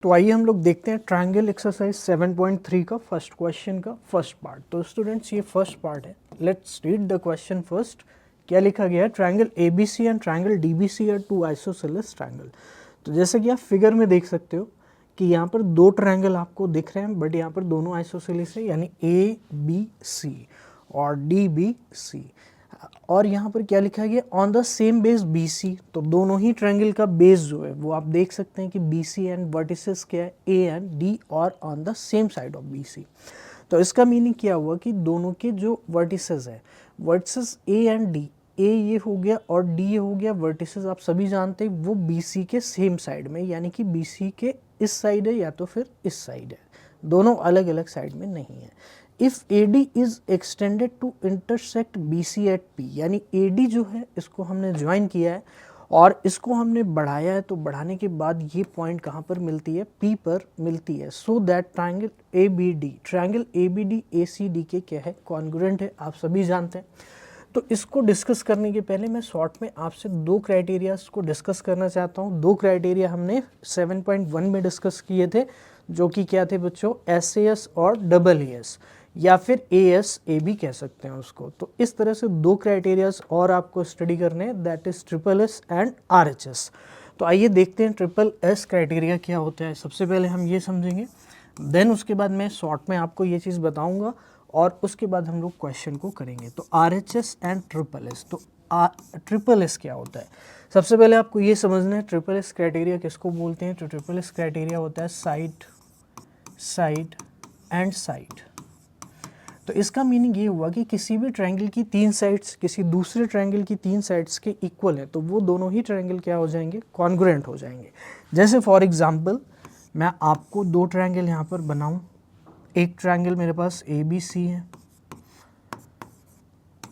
तो आइए हम लोग देखते हैं ट्रायंगल एक्सरसाइज 7.3 का फर्स्ट क्वेश्चन का फर्स्ट पार्ट। तो स्टूडेंट्स ये फर्स्ट पार्ट है, let's read the question first. क्या लिखा गया है? Triangle ABC and triangle DBC are two isosceles triangle. तो जैसे कि आप फिगर में देख सकते हो कि यहाँ पर दो ट्रायंगल आपको दिख रहे हैं, बट यहाँ पर दोनों आइसोसेलेस है, यानी ए बी सी और डी बी सी। और यहाँ पर क्या लिखा गया? On the same base B C. तो दोनों ही ट्रायंगल का बेस जो है वो आप देख सकते हैं कि बी सी एंड वर्टिसेस क्या है? ए एंड डी, और on the same side of B C. तो इसका मीनिंग क्या हुआ कि दोनों के जो वर्टिसेस है, वर्टिसेस ए एंड डी, ए ये हो गया और डी ये हो गया, वर्टिसेस आप सभी जानते हैं वो बी सी के सेम साइड में, यानी कि बी सी के इस साइड है या तो फिर इस साइड है, दोनों अलग अलग साइड में नहीं है। If AD is extended to intersect BC at P, यानी AD जो है इसको हमने ज्वाइन किया है और इसको हमने बढ़ाया है, तो बढ़ाने के बाद ये पॉइंट कहाँ पर मिलती है? P पर मिलती है। So that triangle ABD ACD के क्या है? कॉन्ग्रुएंट है, आप सभी जानते हैं। तो इसको डिस्कस करने के पहले मैं शॉर्ट में आपसे दो क्राइटेरियाज को डिस्कस करना चाहता हूँ। दो क्राइटेरिया हमने 7.1 में डिस्कस किए थे, जो कि क्या थे बच्चों? SAS और AAS, या फिर AS AB कह सकते हैं उसको। तो इस तरह से दो क्राइटेरियाज और आपको स्टडी करने हैं, that is SSS and RHS। तो आइए देखते हैं SSS क्राइटेरिया क्या होता है। सबसे पहले हम ये समझेंगे, देन उसके बाद मैं शॉर्ट में आपको ये चीज़ बताऊंगा और उसके बाद हम लोग क्वेश्चन को करेंगे। तो RHS एंड SSS। तो SSS क्या होता है? सबसे पहले आपको ये समझना है SSS क्राइटेरिया किसको बोलते हैं। तो SSS क्राइटेरिया होता है साइड, साइड एंड साइड। तो इसका मीनिंग ये हुआ कि किसी भी ट्रायंगल की तीन साइड्स किसी दूसरे ट्रायंगल की तीन साइड्स के इक्वल है, तो वो दोनों ही ट्रायंगल क्या हो जाएंगे? कॉन्ग्रुएंट हो जाएंगे। जैसे फॉर एग्जांपल मैं आपको दो ट्रायंगल यहाँ पर बनाऊं। एक ट्रायंगल मेरे पास ABC है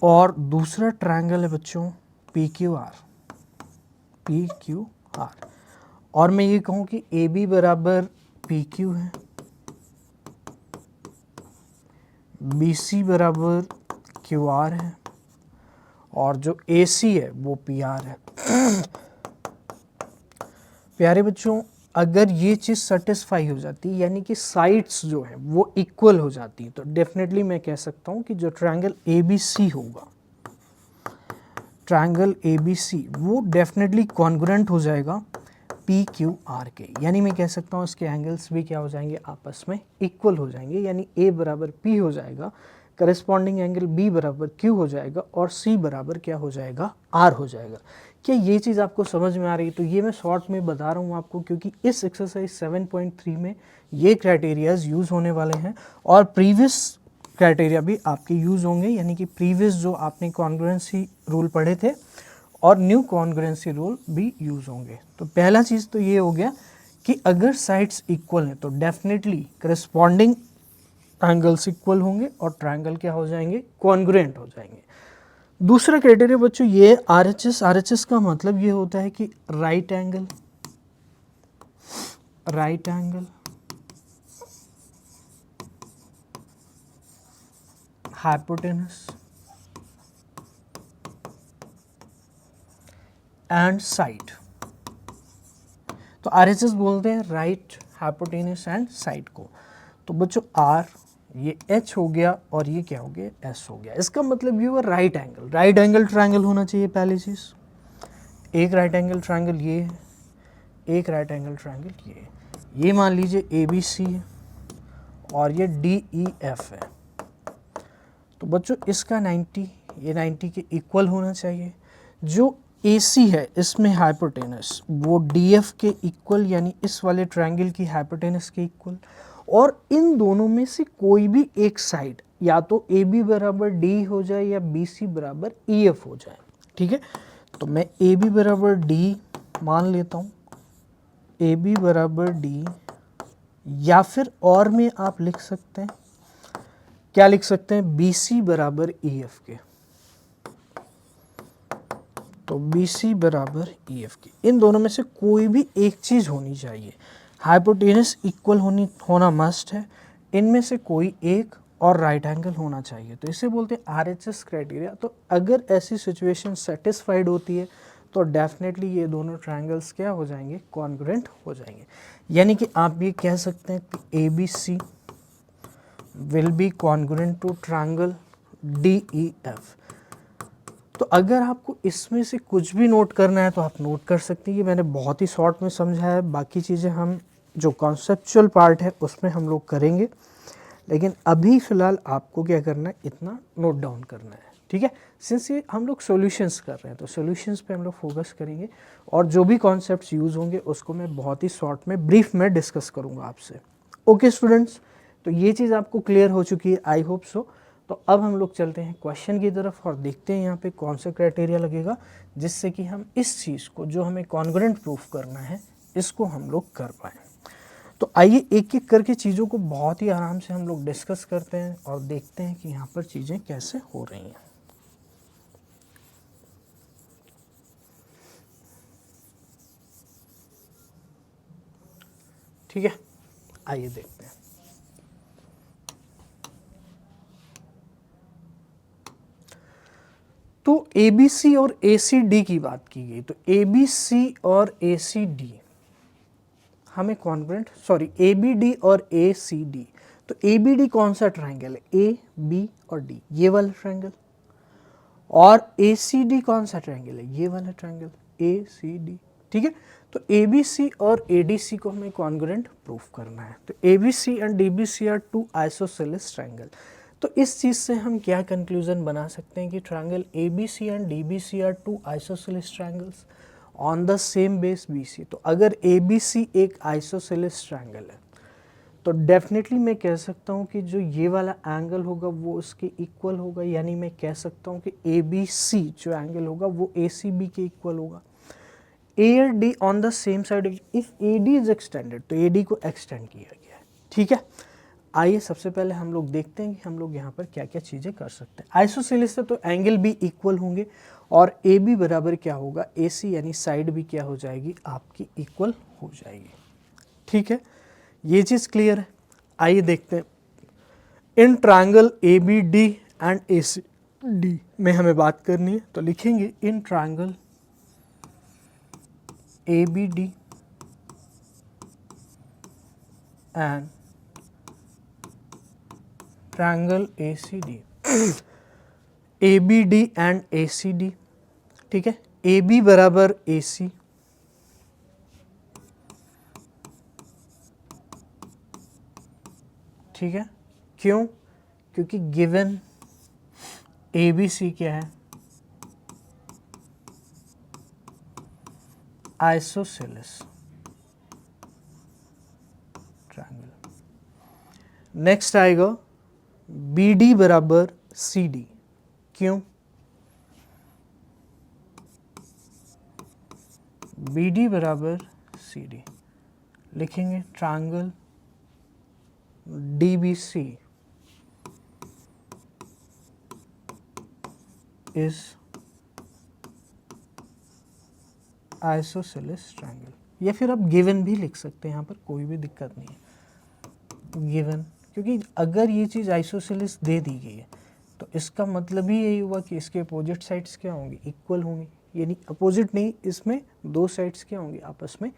और दूसरा ट्रायंगल है बच्चों PQR। और मैं ये कहूँ कि AB बराबर PQ है, BC बराबर QR है, और जो AC है वो PR है। प्यारे बच्चों, अगर ये चीज़ सेटिस्फाई हो जाती है, यानी कि साइड्स जो है वो इक्वल हो जाती है, तो डेफिनेटली मैं कह सकता हूँ कि जो ट्रायंगल ABC होगा, ट्रायंगल ABC वो डेफिनेटली कॉन्ग्रुएंट हो जाएगा PQR के। यानी मैं कह सकता हूँ इसके एंगल्स भी क्या हो जाएंगे? आपस में इक्वल हो जाएंगे, यानी A बराबर P हो जाएगा, करस्पॉन्डिंग एंगल B बराबर Q हो जाएगा, और C बराबर क्या हो जाएगा? R हो जाएगा। क्या ये चीज़ आपको समझ में आ रही है? तो ये मैं शॉर्ट में बता रहा हूँ आपको, क्योंकि इस एक्सरसाइज 7.3 में ये क्राइटेरियाज यूज़ होने वाले हैं और प्रीवियस क्राइटेरिया भी आपके यूज़ होंगे, यानी कि प्रीवियस जो आपने कॉन्ग्रुएंसी रूल पढ़े थे और न्यू कॉन्ग्रुएंसी रूल भी यूज़ होंगे। तो पहला चीज़ तो ये हो गया कि अगर साइड्स इक्वल हैं तो डेफिनेटली करस्पॉन्डिंग ट्रायंगल्स इक्वल होंगे और ट्रायंगल क्या हो जाएंगे? कॉन्ग्रुएंट हो जाएंगे। दूसरा क्राइटेरिया बच्चों ये RHS का मतलब ये होता है कि right angle, hypotenuse and side. तो RHS बोलते हैं राइट, हाइपोटेनस एंड साइड को। तो बच्चों R ये H हो गया और ये क्या हो गया? S हो गया। इसका मतलब ये हुआ right angle. Right angle triangle होना चाहिए पहली चीज़। एक राइट एंगल ट्रायंगल ये है, एक राइट एंगल ट्रायंगल ये है। ये मान लीजिए ABC है और ये DEF है। तो बच्चों इसका 90, ये 90 के इक्वल होना चाहिए। जो AC है इसमें हाइपोटेनस वो DF के इक्वल, यानी इस वाले ट्रायंगल की हाइपोटेनस के इक्वल, और इन दोनों में से कोई भी एक साइड या तो AB बराबर D हो जाए या BC बराबर EF हो जाए। ठीक है, तो मैं AB बराबर D मान लेता हूँ, AB बराबर D, या फिर और में आप लिख सकते हैं, क्या लिख सकते हैं? BC बराबर EF के। तो BC बराबर EF के, इन दोनों में से कोई भी एक चीज़ होनी चाहिए। हाइपोटेनस इक्वल होना मस्ट है, इनमें से कोई एक, और राइट एंगल होना चाहिए। तो इसे बोलते हैं RHS क्राइटेरिया। तो अगर ऐसी सिचुएशन सेटिस्फाइड होती है तो डेफिनेटली ये दोनों ट्रायंगल्स क्या हो जाएंगे, कॉन्ग्रुएंट हो जाएंगे। यानी कि आप ये कह सकते हैं कि A B C will be congruent to triangle D E F. तो अगर आपको इसमें से कुछ भी नोट करना है तो आप नोट कर सकते हैं। ये मैंने बहुत ही शॉर्ट में समझाया है, बाकी चीज़ें हम जो कॉन्सेप्चुअल पार्ट है उसमें हम लोग करेंगे, लेकिन अभी फ़िलहाल आपको क्या करना है, इतना नोट डाउन करना है, ठीक है। सिंस ये हम लोग सॉल्यूशंस कर रहे हैं तो सॉल्यूशंस पे हम लोग फोकस करेंगे, और जो भी कॉन्सेप्ट्स यूज़ होंगे उसको मैं बहुत ही शॉर्ट में, ब्रीफ में डिस्कस करूँगा आपसे। ओके स्टूडेंट्स, तो ये चीज़ आपको क्लियर हो चुकी है, आई होप सो। तो अब हम लोग चलते हैं क्वेश्चन की तरफ और देखते हैं यहाँ पे कौन सा क्राइटेरिया लगेगा जिससे कि हम इस चीज़ को, जो हमें कॉन्ग्रुएंट प्रूफ करना है, इसको हम लोग कर पाएँ। तो आइए एक एक करके चीज़ों को बहुत ही आराम से हम लोग डिस्कस करते हैं और देखते हैं कि यहाँ पर चीज़ें कैसे हो रही हैं। ठीक है, आइए देखते हैं। तो ABC और ACD की बात की गई, तो ABC और ACD हमें कॉन्ग्रुएंट, सॉरी ABD और ACD, तो ABD कौन सा ट्रायंगल है, A, B और D, ये वाला ट्रायंगल। और ACD कौन सा ट्रायंगल है, ये वाला ट्रायंगल ACD, ठीक है। तो ABC और ADC को हमें कॉन्ग्रुएंट प्रूफ करना है। तो ABC and DBC are two isosceles triangle. तो इस चीज़ से हम क्या कंक्लूजन बना सकते हैं कि triangle ABC and DBC are two isosceles triangles on the same base BC। तो अगर ABC एक आइसोसेलेस ट्रायंगल है तो डेफिनेटली मैं कह सकता हूँ कि जो ये वाला एंगल होगा वो उसके इक्वल होगा, यानी मैं कह सकता हूँ कि ABC जो एंगल होगा वो ACB के इक्वल होगा। A और D on the same side, if AD is extended, तो AD को एक्सटेंड किया गया है, ठीक है। आइए सबसे पहले हम लोग देखते हैं कि हम लोग यहाँ पर क्या क्या चीज़ें कर सकते हैं। आइसोसेलेस से तो एंगल भी इक्वल होंगे और AB बराबर क्या होगा, AC, यानी साइड भी क्या हो जाएगी आपकी, इक्वल हो जाएगी, ठीक है। ये चीज़ क्लियर है। आइए देखते हैं, in triangle ABD and ACD में हमें बात करनी है, तो लिखेंगे in triangle ABD and triangle ACD, ABD and ACD, ठीक है। AB बराबर AC, ठीक है। क्यों, क्योंकि गिवन ABC क्या है, आइसोसेलेस ट्रायंगल। नेक्स्ट आएगा BD बराबर CD, क्यों, BD बराबर CD, लिखेंगे triangle DBC is isosceles triangle, या फिर आप गिवन भी लिख सकते हैं, यहाँ पर कोई भी दिक्कत नहीं है, गिवन, क्योंकि अगर ये चीज़ आइसोसेलेस दे दी गई है तो इसका मतलब ही यही हुआ कि इसके अपोजिट साइड्स क्या होंगी, इक्वल होंगी, यानी अपोजिट नहीं, इसमें दो साइड्स क्या होंगी, आपस में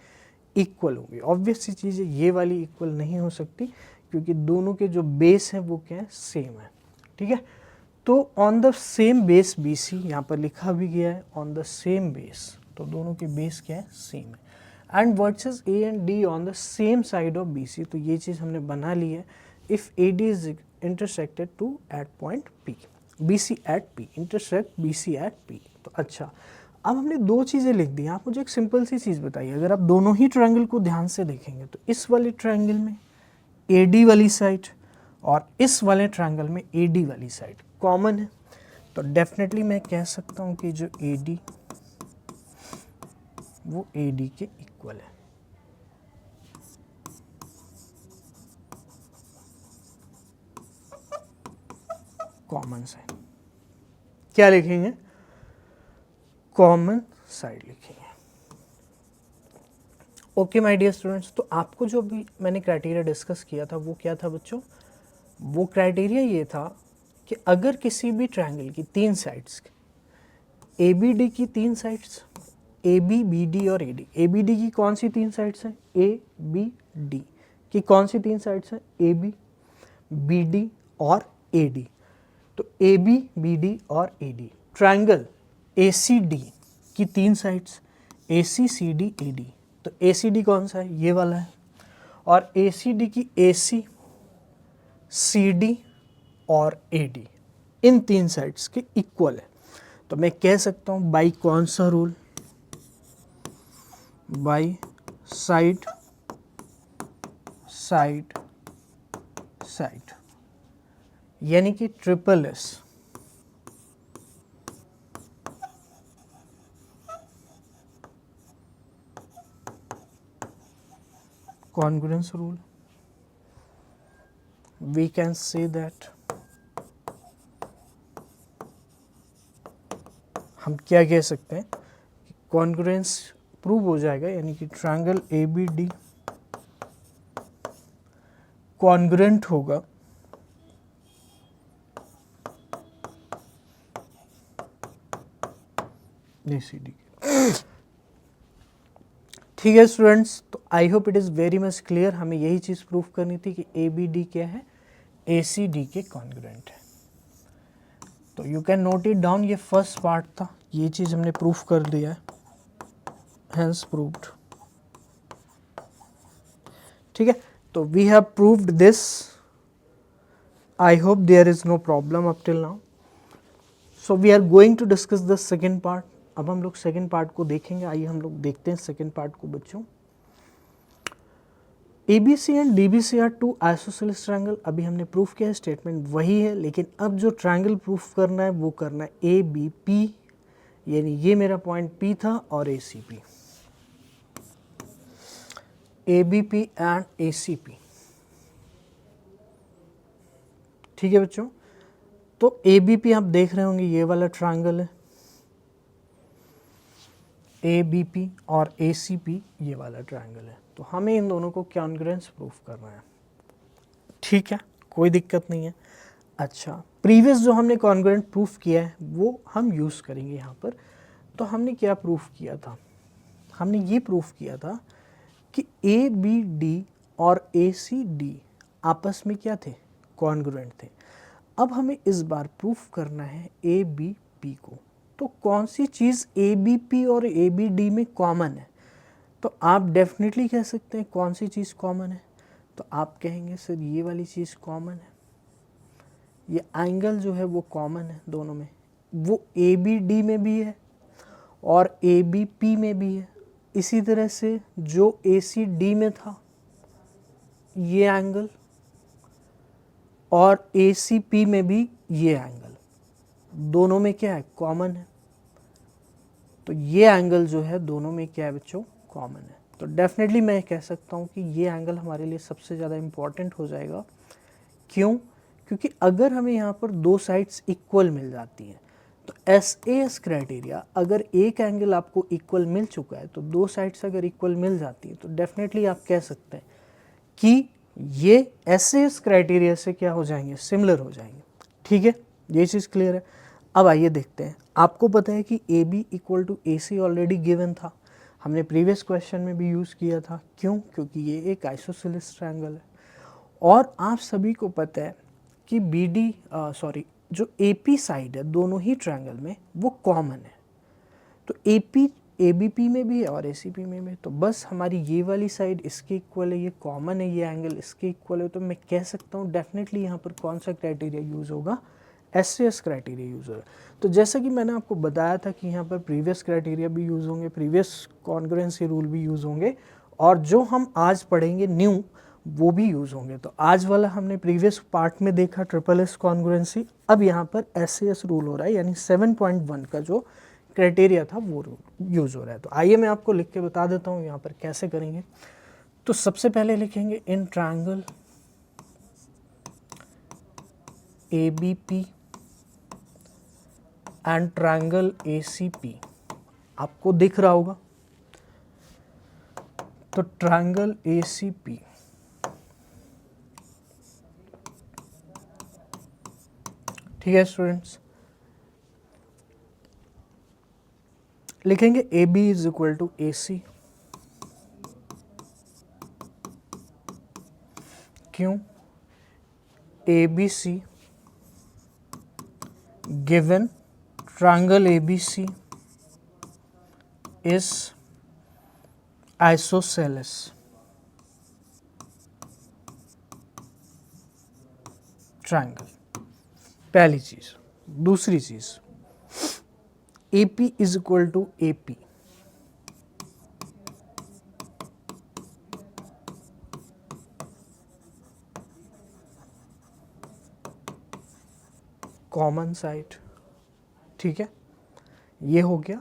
इक्वल होंगी। ऑब्वियस सी चीज़ है, ये वाली इक्वल नहीं हो सकती क्योंकि दोनों के जो बेस हैं वो क्या है, सेम है, ठीक है। तो on the same base BC, यहाँ पर लिखा भी गया है ऑन द सेम बेस, तो दोनों के बेस क्या है, सेम है। And vertices A and D on the same side of BC, तो ये चीज़ हमने बना ली है। If AD is intersected to at point P, BC at P, intersect BC at P। तो अच्छा, अब हमने दो चीज़ें लिख दी। आप मुझे एक सिंपल सी चीज़ बताइए, अगर आप दोनों ही ट्रायंगल को ध्यान से देखेंगे तो इस वाले ट्रायंगल में AD वाली साइड और इस वाले ट्रायंगल में AD वाली साइड कॉमन है, तो डेफिनेटली मैं कह सकता हूँ कि जो AD वो AD के इक्वल है। कॉमन साइड क्या लिखेंगे, कॉमन साइड लिखेंगे। ओके माय डियर स्टूडेंट्स, तो आपको जो भी मैंने क्राइटेरिया डिस्कस किया था वो क्या था बच्चों, वो क्राइटेरिया ये था कि अगर किसी भी ट्रायंगल की तीन साइड्स, ABD की तीन sides A B, B D और A D. A B D की कौन सी तीन साइड्स हैं? ए बी डी की कौन सी तीन साइड्स हैं? ए बी डी और ए डी। तो ए बी डी और A D. Triangle A C D की तीन sides A C D A D. तो ए सी डी कौन सा है? ये वाला है। और ए सी डी की ए सी डी और ए डी इन तीन साइड्स के इक्वल है। तो मैं कह सकता हूँ बाई कौन सा rule? By side side side, यानी कि triple S. Congruence rule, we can say that हम क्या कह सकते हैं कि कॉन्ग्रुएंस प्रूव हो जाएगा, यानी कि triangle A B D congruent होगा ए सी डी। ठीक है स्टूडेंट्स, तो I hope it is very much clear. हमें यही चीज़ प्रूव करनी थी कि ए बी डी क्या है? ए सी डी के कॉन्ग्रुएंट है। तो you can note it down, ये फर्स्ट पार्ट था, ये चीज़ हमने प्रूफ कर दिया है, हेंस प्रूव्ड। ठीक है, तो we have proved this. I hope there is no problem up till now. So we are going to discuss the second part. अब हम लोग सेकेंड पार्ट को देखेंगे। आइए हम लोग देखते हैं सेकेंड पार्ट को बच्चों। ABC and DBC are two isosceles triangle. अभी हमने प्रूफ किया है, स्टेटमेंट वही है, लेकिन अब जो ट्रायंगल प्रूफ करना है वो करना है ABP, यानी ये मेरा पॉइंट P था और ACP। ABP and ACP। ठीक है बच्चों, तो ABP आप देख रहे होंगे ये वाला ट्रायंगल है, ABP और ACP ये वाला ट्रायंगल है। तो हमें इन दोनों को कॉन्ग्रुएंस प्रूफ करना है। ठीक है, कोई दिक्कत नहीं है। अच्छा, प्रीवियस जो हमने कॉन्ग्रुएंट प्रूफ किया है वो हम यूज़ करेंगे यहाँ पर। तो हमने क्या प्रूफ किया था? हमने ये प्रूफ किया था कि ABD और ACD आपस में क्या थे? कॉन्ग्रुएंट थे। अब हमें इस बार प्रूफ करना है ABP को। तो कौन सी चीज़ ABP और ABD में कॉमन है? तो आप डेफिनेटली कह सकते हैं कौन सी चीज़ कॉमन है। तो आप कहेंगे सर ये वाली चीज़ कॉमन है, ये एंगल जो है वो कॉमन है दोनों में, वो ABD में भी है और ABP में भी है। इसी तरह से जो ACD में था ये एंगल और ACP में भी ये एंगल, दोनों में क्या है? कॉमन है। तो ये एंगल जो है दोनों में क्या है बच्चों? कॉमन है। तो डेफिनेटली मैं कह सकता हूँ कि ये एंगल हमारे लिए सबसे ज़्यादा इम्पॉर्टेंट हो जाएगा। क्यों? क्योंकि अगर हमें यहाँ पर दो साइड्स इक्वल मिल जाती हैं तो SAS क्राइटेरिया, अगर एक एंगल आपको इक्वल मिल चुका है तो दो साइड्स अगर इक्वल मिल जाती हैं तो डेफिनेटली आप कह सकते हैं कि ये SAS क्राइटेरिया से क्या हो जाएंगे? सिमिलर हो जाएंगे। ठीक है, ये चीज़ क्लियर है। अब आइए देखते हैं। आपको पता है कि AB equal to AC already given था, हमने प्रीवियस क्वेश्चन में भी यूज़ किया था। क्यों? क्योंकि ये एक आइसोसेलेस ट्रायंगल है। और आप सभी को पता है कि जो AP साइड है दोनों ही ट्रायंगल में वो कॉमन है। तो ABP में भी है और ACP में भी। तो बस हमारी ये वाली साइड इसके इक्वल है, ये कॉमन है, ये एंगल इसके इक्वल है। तो मैं कह सकता हूँ डेफिनेटली यहाँ पर कौन सा क्राइटेरिया यूज़ होगा? SAS क्राइटेरिया यूज़ होगा। तो जैसा कि मैंने आपको बताया था कि यहाँ पर प्रीवियस क्राइटेरिया भी यूज़ होंगे, प्रीवियस कॉन्ग्रुएंसी रूल भी यूज़ होंगे, और जो हम आज पढ़ेंगे न्यू वो भी यूज़ होंगे। तो आज वाला हमने प्रीवियस पार्ट में देखा ट्रिपल एस कॉन्ग्रुएंसी, अब यहाँ पर SAS रूल हो रहा है, यानी 7.1 का जो क्राइटेरिया था वो यूज़ हो रहा है। तो आइए मैं आपको लिख के बता देता हूँ यहाँ पर कैसे करेंगे। तो सबसे पहले लिखेंगे in triangle ABP and triangle ACP, आपको दिख रहा होगा। तो ट्रायंगल ACP ठीक है स्टूडेंट्स। लिखेंगे A B is equal to A C. क्यों? A B C given triangle A B C is isosceles. Triangle, पहली चीज। दूसरी चीज, A P is equal to A P. Common side, ठीक है, ये हो गया।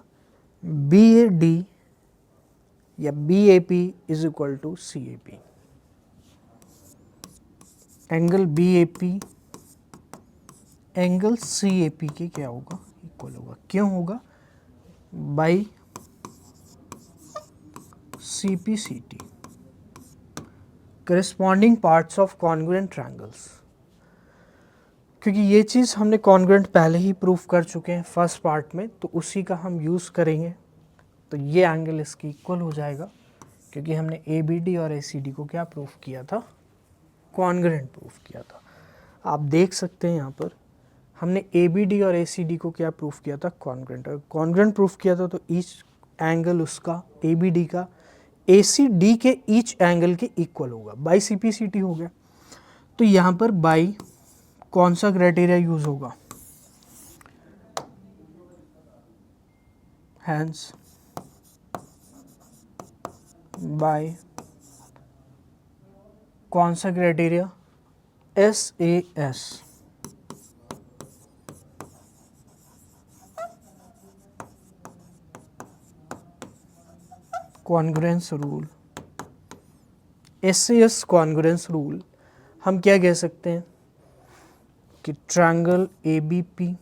बी ए डी या B A P is equal to C A P. Angle B A P angle C A P के क्या होगा? इक्वल होगा। क्यों होगा? By C P C T, corresponding parts of congruent triangles. क्योंकि ये चीज़ हमने कॉन्ग्रुएंट पहले ही प्रूफ कर चुके हैं फर्स्ट पार्ट में, तो उसी का हम यूज़ करेंगे। तो ये एंगल इसकी इक्वल हो जाएगा, क्योंकि हमने ए बी डी और ए सी डी को क्या प्रूफ किया था? कॉन्ग्रुएंट प्रूफ किया था। आप देख सकते हैं यहाँ पर हमने ए बी डी और ए सी डी को क्या प्रूफ किया था? कॉन्ग्रुएंट। और कॉन्ग्रुएंट प्रूफ किया था तो ईच एंगल उसका ए बी डी का ए सी डी के ईच एंगल के इक्वल होगा। By C P C T हो गया। तो यहाँ पर बाई कौन सा क्राइटेरिया यूज होगा? हैंस बाय कौन सा criteria? S A S. Congruence rule, S A S congruence rule. हम क्या कह सकते हैं कि triangle A B P,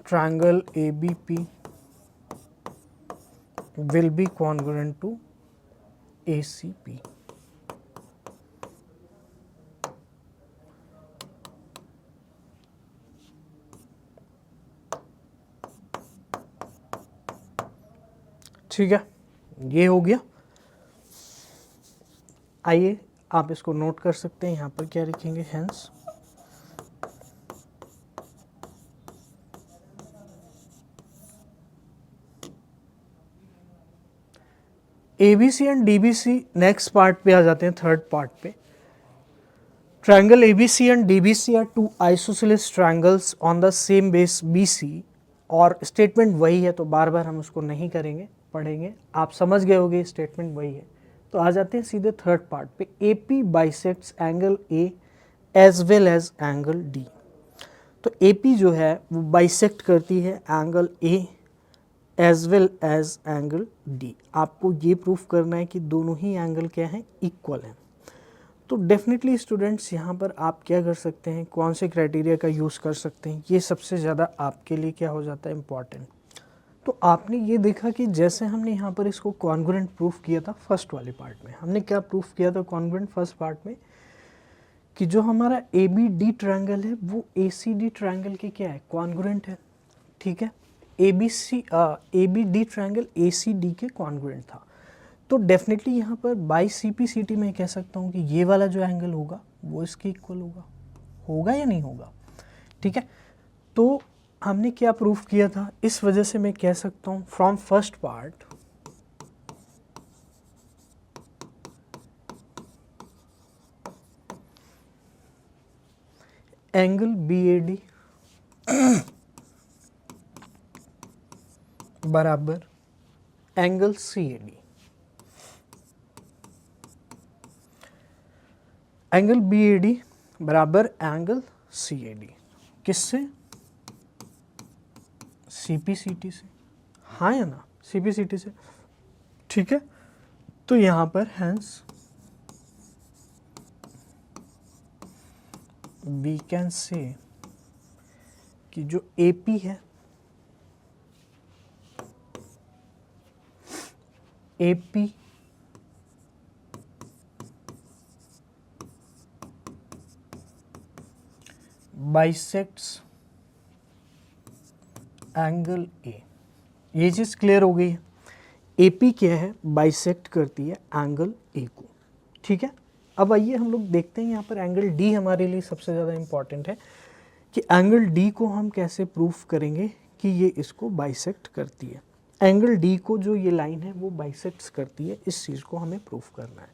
triangle ABP will be congruent to ACP. ठीक है, ये हो गया। आइए आप इसको नोट कर सकते हैं। यहाँ पर क्या लिखेंगे? Hence ABC and DBC next part पे आ जाते हैं, थर्ड पार्ट पे। Triangle ABC and DBC are two isosceles triangles on the same base BC। और स्टेटमेंट वही है, तो बार बार हम उसको नहीं करेंगे, पढ़ेंगे। आप समझ गए होंगे स्टेटमेंट वही है। तो आ जाते हैं सीधे थर्ड पार्ट पे। AP bisects angle A as well as angle D। तो AP जो है वो बाइसेक्ट करती है angle A as well as angle D। आपको ये प्रूफ करना है कि दोनों ही एंगल क्या हैं? इक्वल हैं। तो डेफिनेटली स्टूडेंट्स यहाँ पर आप क्या कर सकते हैं? कौन से क्राइटेरिया का यूज़ कर सकते हैं? ये सबसे ज़्यादा आपके लिए क्या हो जाता है? इम्पॉर्टेंट। तो आपने ये देखा कि जैसे हमने यहाँ पर इसको कॉन्ग्रुएंट प्रूफ किया था फर्स्ट वाले पार्ट में। हमने क्या प्रूफ किया था कॉन्ग्रुएंट फर्स्ट पार्ट में? कि जो हमारा ए बी डी ट्रायंगल है वो ए सी डी ट्रायंगल के क्या है? कॉन्ग्रुएंट है। ठीक है, A B D triangle A C D के कॉन्ग्रुएंट था। तो डेफिनेटली यहाँ पर by C P C T में कह सकता हूँ कि ये वाला जो एंगल होगा वो इसके इक्वल होगा। होगा या नहीं होगा? ठीक है, तो हमने क्या प्रूफ किया था? इस वजह से मैं कह सकता हूँ from first part angle B A D बराबर angle C A D. Angle B A D बराबर एंगल सी ए डी। किससे? सी पी सी टी से। हाँ या ना? सी पी सी टी से। ठीक है, तो यहाँ पर हैंस वी कैन से कि जो ए पी है, A P bisects angle A, ये चीज़ क्लियर हो गई है। AP क्या है, बाइसेक्ट करती है एंगल A को, ठीक है। अब आइए हम लोग देखते हैं यहाँ पर एंगल D हमारे लिए सबसे ज़्यादा इम्पॉर्टेंट है कि एंगल D को हम कैसे प्रूफ करेंगे कि ये इसको बाइसेक्ट करती है। एंगल D को जो ये लाइन है वो बाइसेक्ट्स करती है, इस चीज़ को हमें प्रूफ करना है।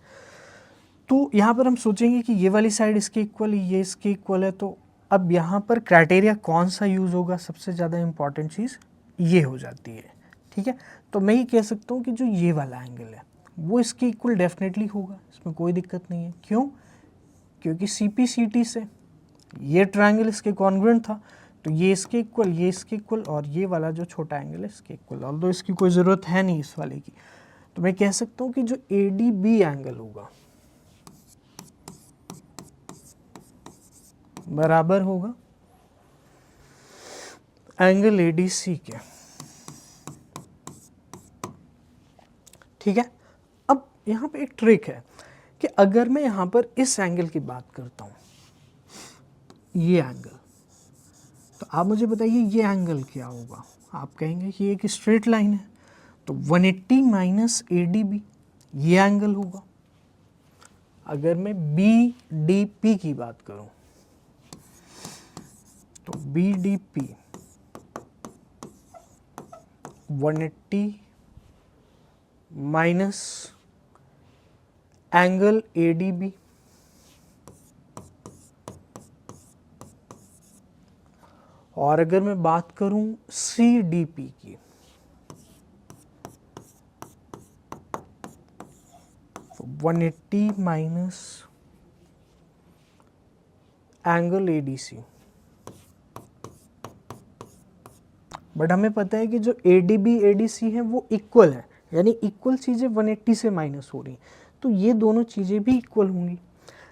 तो यहाँ पर हम सोचेंगे कि ये वाली साइड इसके इक्वल, ये इसके इक्वल है, तो अब यहाँ पर क्राइटेरिया कौन सा यूज़ होगा, सबसे ज़्यादा इम्पॉर्टेंट चीज़ ये हो जाती है, ठीक है। तो मैं ये कह सकता हूँ कि जो ये वाला एंगल है वो इसके इक्वल डेफिनेटली होगा, इसमें कोई दिक्कत नहीं है। क्यों? क्योंकि CPCT से ये ट्रायंगल इसके कॉन्ग्रुएंट था, तो ये इसके इक्वल, ये इसके इक्वल, और ये वाला जो छोटा एंगल है इसके इक्वल। ऑल्दो इसकी कोई ज़रूरत है नहीं इस वाले की, तो मैं कह सकता हूँ कि जो ADB एंगल होगा बराबर होगा एंगल ADC के, ठीक है। अब यहाँ पे एक ट्रिक है कि अगर मैं यहाँ पर इस एंगल की बात करता हूँ, ये एंगल, तो आप मुझे बताइए ये एंगल क्या होगा। आप कहेंगे कि ये एक स्ट्रेट लाइन है, तो 180 माइनस ADB ये एंगल होगा। अगर मैं BDP की बात करूं तो BDP 180 माइनस एंगल ADB, और अगर मैं बात करूं CDP की तो 180 माइनस एंगल ADC। बट हमें पता है कि जो ADB ADC है वो इक्वल है, यानी इक्वल चीज़ें 180 से माइनस हो रही, तो ये दोनों चीज़ें भी इक्वल होंगी।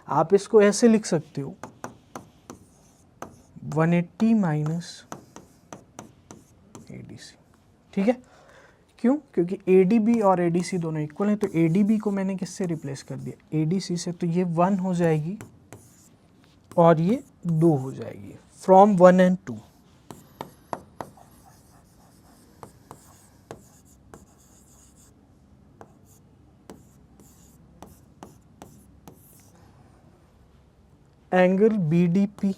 आप इसको ऐसे लिख सकते हो 180 माइनस ADC, ठीक है। क्यों? क्योंकि ADB और ADC दोनों इक्वल हैं, तो ADB को मैंने किससे रिप्लेस कर दिया, ADC से, तो ये 1 हो जाएगी और ये 2 हो जाएगी, from 1 and 2। Angle BDP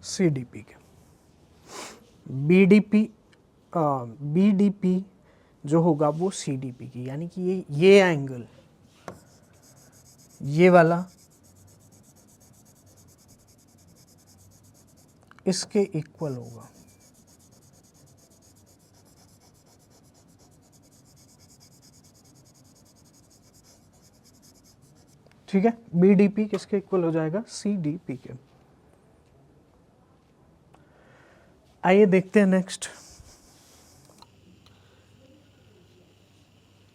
CDP के, BDP जो होगा वो CDP की, यानी कि ये एंगल, ये वाला इसके इक्वल होगा, ठीक है। BDP किसके इक्वल हो जाएगा, CDP के। आइए देखते हैं नेक्स्ट।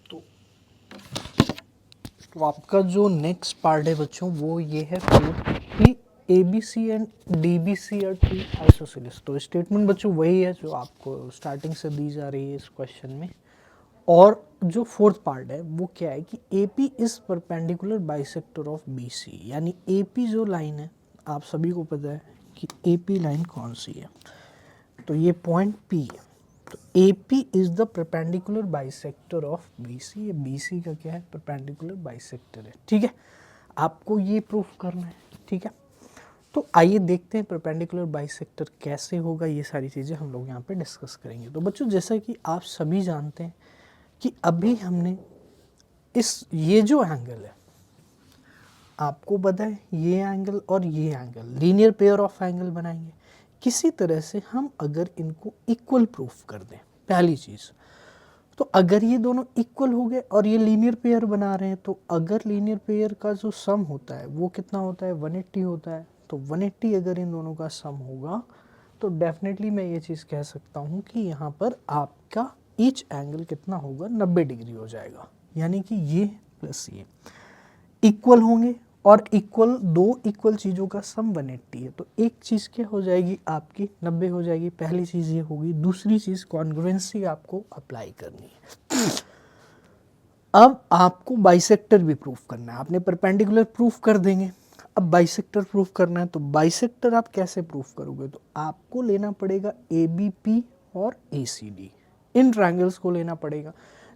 तो आपका जो नेक्स्ट पार्ट है बच्चों वो ये है कि ABC and DBC are two isosceles. तो स्टेटमेंट बच्चों वही है जो आपको स्टार्टिंग से दी जा रही है इस क्वेश्चन में। और जो फोर्थ पार्ट है वो क्या है कि AP इज परपेंडिकुलर बाइसेक्टर ऑफ BC, यानी AP जो लाइन है, आप सभी को पता है कि AP लाइन कौन सी है, तो ये पॉइंट P है। तो AP is the perpendicular bisector of BC, ये BC का क्या है, परपेंडिकुलर बाइसेक्टर है, ठीक है। आपको ये प्रूफ करना है, ठीक है। तो आइए देखते हैं परपेंडिकुलर बाइसेक्टर कैसे होगा, ये सारी चीज़ें हम लोग यहाँ पे डिस्कस करेंगे। तो बच्चों जैसा कि आप सभी जानते हैं कि अभी हमने ये जो एंगल है, आपको पता है ये एंगल और ये angle linear pair of angle बनाएंगे। किसी तरह से हम अगर इनको इक्वल प्रूफ कर दें, पहली चीज़ तो अगर ये दोनों इक्वल हो गए और ये लीनियर पेयर बना रहे हैं, तो अगर लीनियर पेयर का जो सम होता है वो कितना होता है, 180 होता है। तो 180 अगर इन दोनों का सम होगा तो डेफिनेटली मैं ये चीज़ कह सकता हूँ कि यहाँ पर आपका ईच एंगल कितना होगा, 90 डिग्री हो जाएगा। यानी कि ये प्लस ये इक्वल होंगे, और दो इक्वल चीज़ों का सम 180 है, तो एक चीज़ क्या हो जाएगी आपकी 90 हो जाएगी। पहली चीज़ ये होगी। दूसरी चीज़ कॉन्ग्रुएंसी आपको अप्लाई करनी है। अब आपको बाइसेक्टर भी प्रूफ करना है। आपने परपेंडिकुलर प्रूफ कर देंगे, अब बाइसेक्टर प्रूफ करना है। तो बाइसेक्टर आप कैसे प्रूफ करोगे? तो आपको लेना पड़ेगा ABP और ACD, इन ट्रायंगल्स को लेना पड़ेगा।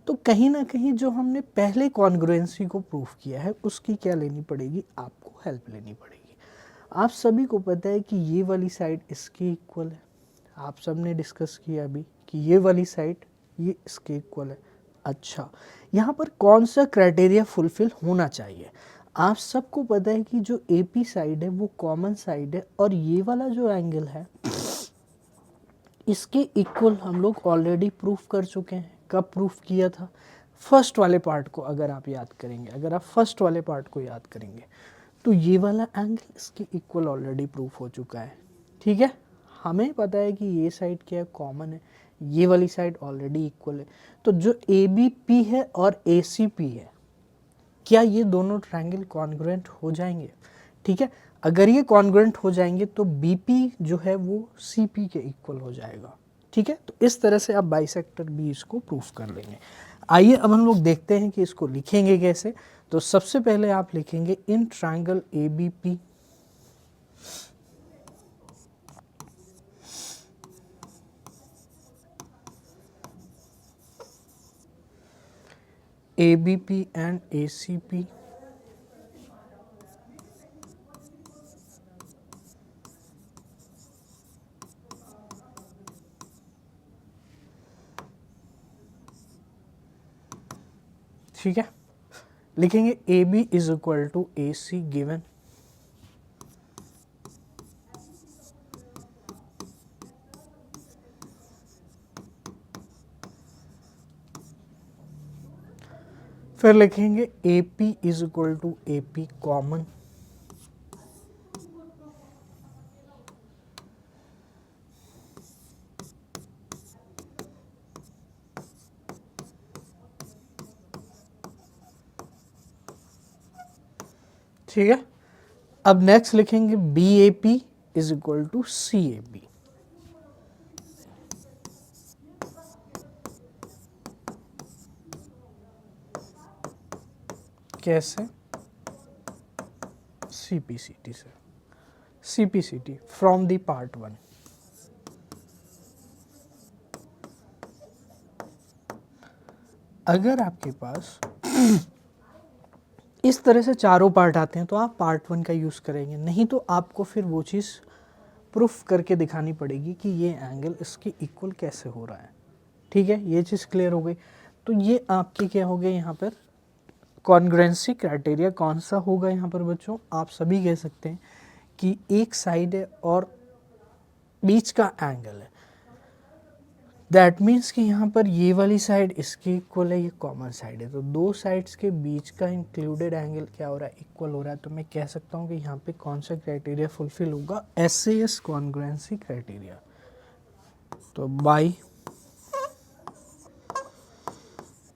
तो कहीं ना कहीं जो हमने पहले कॉन्ग्रुएंसी को प्रूफ किया है उसकी क्या लेनी पड़ेगी? आपको हेल्प लेनी पड़ेगी। आप सभी को पता है कि ये वाली साइड इसके इक्वल है, आप सब ने डिस्कस किया अभी कि ये वाली साइड ये इसके इक्वल है। अच्छा, यहाँ पर कौन सा क्राइटेरिया फुलफिल होना चाहिए? आप सबको पता है कि जो AP साइड है वो कॉमन साइड है, और ये वाला जो एंगल है इसके इक्वल हम लोग ऑलरेडी प्रूफ कर चुके हैं। कब प्रूफ किया था? फर्स्ट वाले पार्ट को अगर आप याद करेंगे, अगर आप फर्स्ट वाले पार्ट को याद करेंगे तो ये वाला एंगल इसके इक्वल ऑलरेडी प्रूफ हो चुका है। ठीक है, हमें पता है कि ये साइड क्या है, कॉमन है, ये वाली साइड ऑलरेडी इक्वल है। तो जो ABP है और ACP है, क्या ये दोनों ट्रायंगल कॉन्ग्रुएंट हो जाएंगे? ठीक है, अगर ये कॉन्ग्रुएंट हो जाएंगे तो BP जो है वो CP के इक्वल हो जाएगा। ठीक है, तो इस तरह से आप बाइसेक्टर भी इसको प्रूफ कर लेंगे। आइए अब हम लोग देखते हैं कि इसको लिखेंगे कैसे। तो सबसे पहले आप लिखेंगे in triangle ABP and ACP ठीक है, लिखेंगे AB is equal to AC given फिर लिखेंगे AP is equal to AP common ठीक है। अब नेक्स्ट लिखेंगे BAP is equal to CAB। कैसे? CPCT से, CPCT फ्रॉम द पार्ट 1। अगर आपके पास इस तरह से चारों पार्ट आते हैं तो आप पार्ट 1 का यूज़ करेंगे, नहीं तो आपको फिर वो चीज़ प्रूफ करके दिखानी पड़ेगी कि ये एंगल इसके इक्वल कैसे हो रहा है। ठीक है, ये चीज़ क्लियर हो गई। तो ये आपके क्या हो गए यहाँ पर कॉन्ग्रुएंसी क्राइटेरिया कौन सा होगा यहाँ पर बच्चों? आप सभी कह सकते हैं कि एक साइड है और बीच का एंगल है। दैट मीन्स कि यहाँ पर ये वाली साइड इसके इक्वल है, ये कॉमन साइड है, तो दो साइड्स के बीच का इंक्लूडेड एंगल क्या हो रहा है? इक्वल हो रहा है। तो मैं कह सकता हूँ कि यहाँ पे कौन सा क्राइटेरिया फुलफिल होगा? SAS congruency criteria. तो by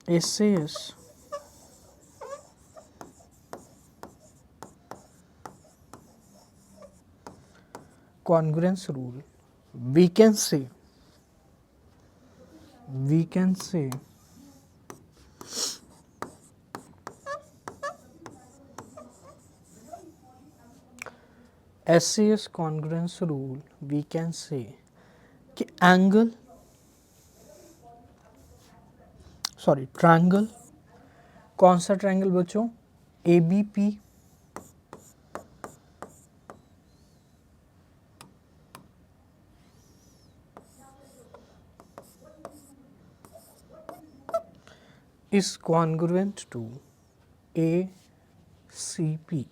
SAS congruence rule, we can say SAS congruence rule, we can say कि एंगल ट्रायंगल, कौन सा ट्रायंगल बच्चों? ABP is congruent to ACP.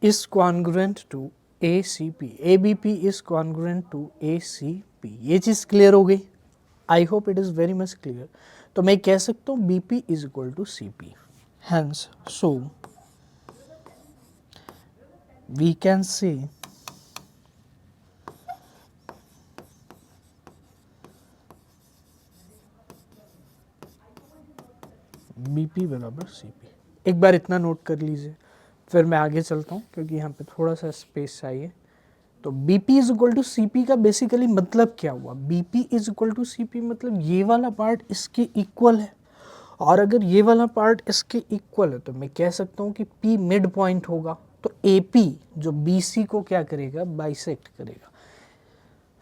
Is congruent to ACP. ABP is congruent to ACP. ये चीज़ clear हो गई? I hope it is very much clear. तो मैं कह सकता हूँ BP is equal to CP। Hence, so we can say BP बराबर CP। एक बार इतना नोट कर लीजिए, फिर मैं आगे चलता हूँ क्योंकि यहाँ पे थोड़ा सा स्पेस चाहिए। तो BP is equal to CP का बेसिकली मतलब क्या हुआ, BP is equal to CP मतलब ये वाला पार्ट इसके इक्वल है, और अगर ये वाला पार्ट इसके इक्वल है तो मैं कह सकता हूँ कि P मिड पॉइंट होगा। तो AP जो BC को क्या करेगा, बाइसेक्ट करेगा।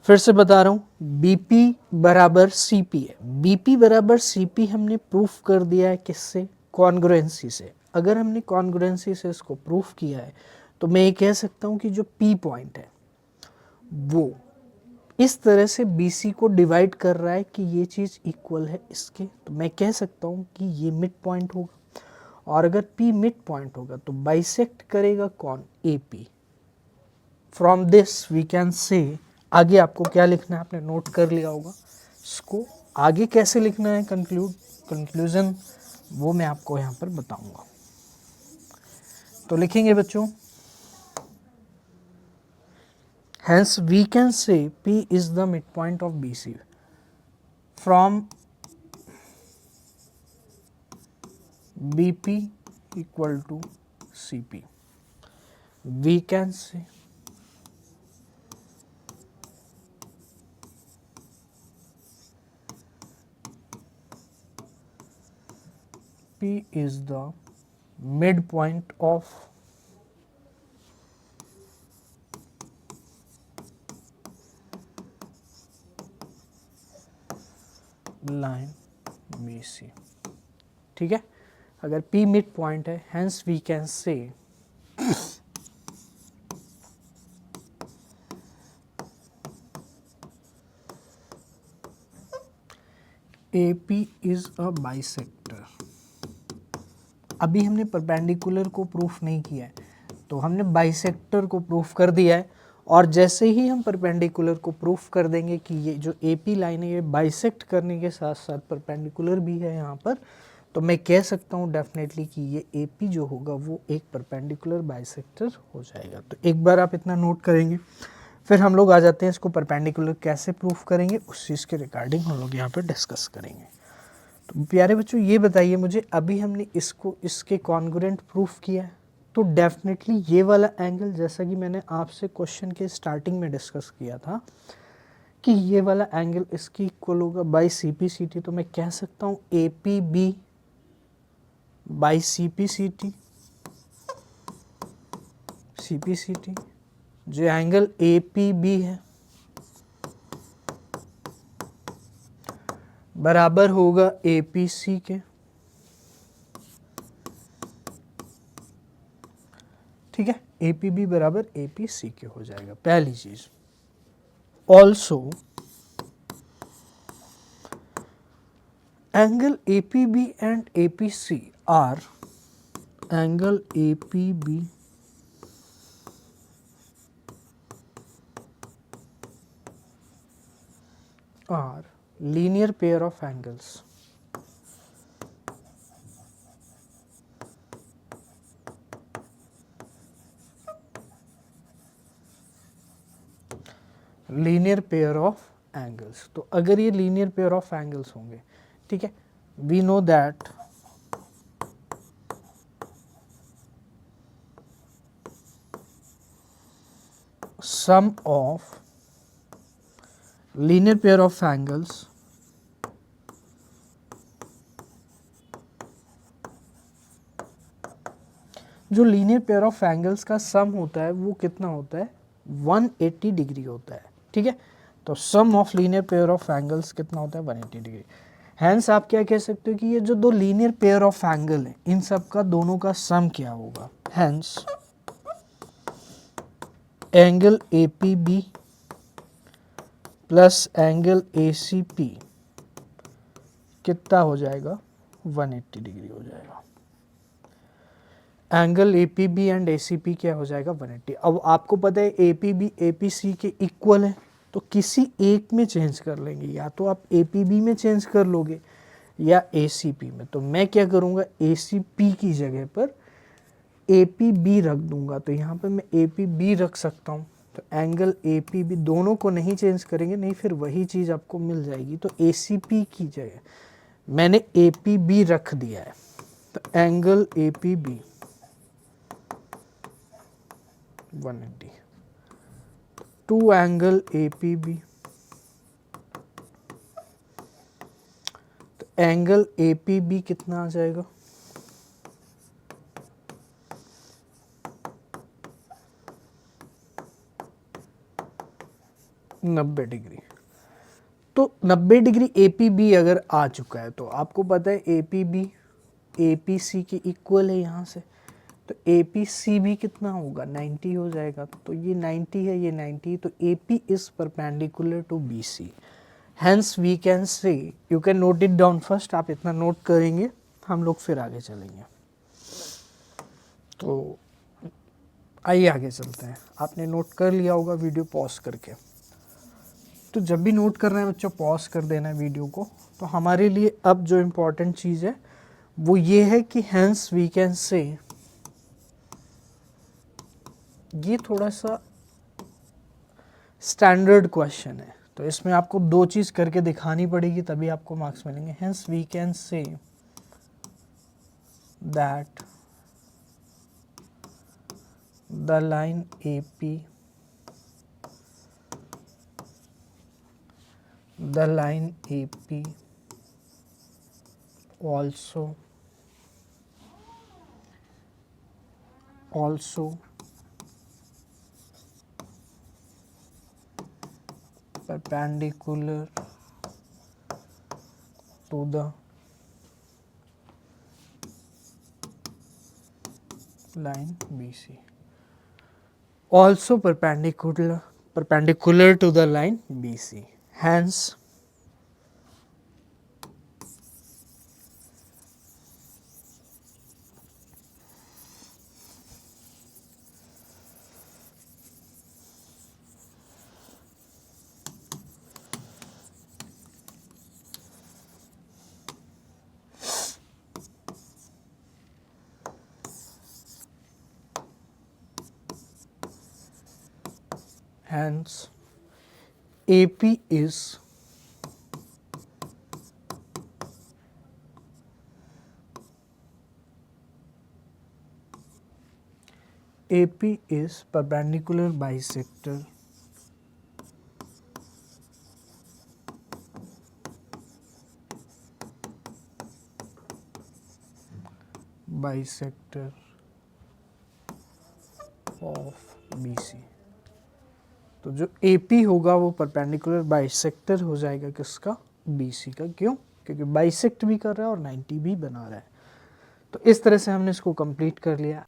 फिर से बता रहा हूँ, BP बराबर CP है। BP बराबर CP हमने प्रूफ कर दिया है किससे, कॉन्ग्रुएंसी से। अगर हमने कॉन्ग्रुएंसी से इसको प्रूफ किया है तो मैं ये कह सकता हूँ कि जो P पॉइंट है वो इस तरह से BC को डिवाइड कर रहा है कि ये चीज़ इक्वल है इसके, तो मैं कह सकता हूँ कि ये मिड पॉइंट होगा। और अगर P मिड पॉइंट होगा तो बाइसेक्ट करेगा कौन, AP। From this we can say, आगे आपको क्या लिखना है आपने नोट कर लिया होगा, इसको आगे कैसे लिखना है कंक्लूजन वो मैं आपको यहाँ पर बताऊंगा। तो लिखेंगे बच्चों, hence we can say P is the midpoint of BC from BP equal to CP. We can say P is the midpoint of line BC। ठीक है, अगर P मिड पॉइंट है, hence we can say AP is a bisector। अभी हमने perpendicular को proof नहीं किया है, तो हमने बाइसेक्टर को प्रूफ कर दिया है। और जैसे ही हम परपेंडिकुलर को प्रूफ कर देंगे कि ये जो AP लाइन है ये बाइसेक्ट करने के साथ साथ परपेंडिकुलर भी है यहाँ पर, तो मैं कह सकता हूँ डेफिनेटली कि ये AP जो होगा वो एक परपेंडिकुलर बाइसेक्टर हो जाएगा। तो एक बार आप इतना नोट करेंगे, फिर हम लोग आ जाते हैं इसको परपेंडिकुलर कैसे प्रूफ करेंगे, उस चीज़ के रिगार्डिंग हम लोग यहाँ पर डिस्कस करेंगे। तो प्यारे बच्चों ये बताइए मुझे, अभी हमने इसको इसके कॉन्ग्रुएंट प्रूफ किया है, तो डेफिनेटली ये वाला एंगल, जैसा कि मैंने आपसे क्वेश्चन के स्टार्टिंग में डिस्कस किया था कि ये वाला एंगल इसकी इक्वल होगा बाई CPCT, तो मैं कह सकता हूँ APB बाई CPCT। जो एंगल APB है बराबर होगा APC के। ठीक है, APB बराबर APC के हो जाएगा, पहली चीज। Also angle APB and APC are angle APB are linear pair of angles. Linear pair of angles, तो अगर ये लीनियर पेयर ऑफ एंगल्स होंगे, ठीक है, we know that sum of linear pair of angles जो लीनियर पेयर ऑफ एंगल्स का sum होता है वो कितना होता है, 180 डिग्री होता है। ठीक है, तो sum of linear pair of angles कितना होता है, 180 डिग्री। हैंस आप क्या कह सकते हो कि ये जो दो लीनियर पेयर ऑफ एंगल है इन सब का दोनों का सम क्या होगा। Hence angle APB plus angle ACP कितना हो जाएगा, 180 डिग्री हो जाएगा। एंगल APB एंड ACP क्या हो जाएगा, 180। अब आपको पता है APB APC के इक्वल है, तो किसी एक में चेंज कर लेंगे, या तो आप APB में चेंज कर लोगे या ACP में। तो मैं क्या करूँगा, ACP की जगह पर APB रख दूंगा, तो यहाँ पर मैं APB रख सकता हूँ। तो एंगल APB दोनों को नहीं चेंज करेंगे, नहीं फिर वही चीज़ आपको मिल जाएगी। तो ACP की जगह मैंने APB रख दिया है, तो angle APB 180। Two angle APB, तो एंगल APB कितना आ जाएगा? 90 डिग्री। तो 90 डिग्री APB अगर आ चुका है तो आपको पता है APB APC के इक्वल है यहाँ से, तो APC भी कितना होगा? 90 हो जाएगा। तो ये 90 है, ये 90, तो AP इज perpendicular to BC। Hence we can say, you can note it down first, आप इतना नोट करेंगे, हम लोग फिर आगे चलेंगे। तो आइए आगे चलते हैं। आपने नोट कर लिया होगा वीडियो पॉज करके, तो जब भी नोट कर रहे हैं बच्चों पॉज कर देना है वीडियो को। तो हमारे लिए अब जो इम्पोर्टेंट चीज़ है वो ये है कि हैंस वी कैन से, ये थोड़ा सा स्टैंडर्ड क्वेश्चन है, तो इसमें आपको दो चीज़ करके दिखानी पड़ेगी तभी आपको मार्क्स मिलेंगे। Hence we can say that the line AP, the line AP also perpendicular to the line BC, also perpendicular to the line BC. Hence AP is perpendicular bisector of BC। तो जो AP होगा वो perpendicular bisector हो जाएगा किसका? BC का। क्यों? क्योंकि बाइसेक्ट भी कर रहा है और 90 भी बना रहा है। तो इस तरह से हमने इसको कंप्लीट कर लिया।